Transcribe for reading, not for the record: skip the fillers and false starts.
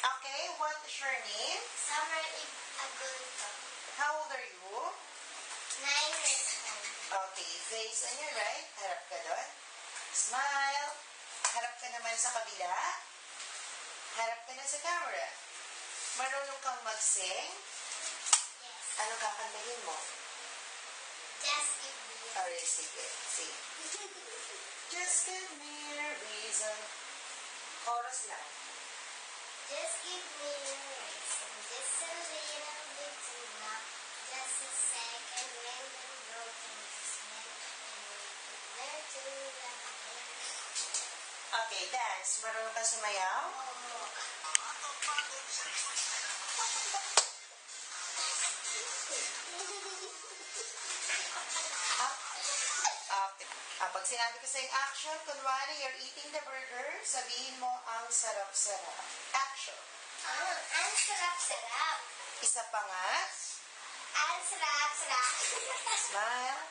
Okay, what is your name? Summer Agulto. How old are you? 9 years old. Okay, face on your right. Harap ka doon. Smile. Harap ka naman sa kabila. Harap ka na sa camera. Marunong kang mag-sing? Yes. Ano kakantahin mo? Just give me a Alright, sige. Sing. Just give me a reason. Chorus lang. Just give me a reason, just a little bit to knock, just a second when the broken is meant, and we can learn to love again. Okay, dance. Marunong ka sumayaw? Okay. Pag sinabi ko sa yung action, kunwari you're eating the burger, sabihin mo ang sarap-sarap. Action. Ang sarap-sarap. Isa pa nga. Ang sarap-sarap. Smile.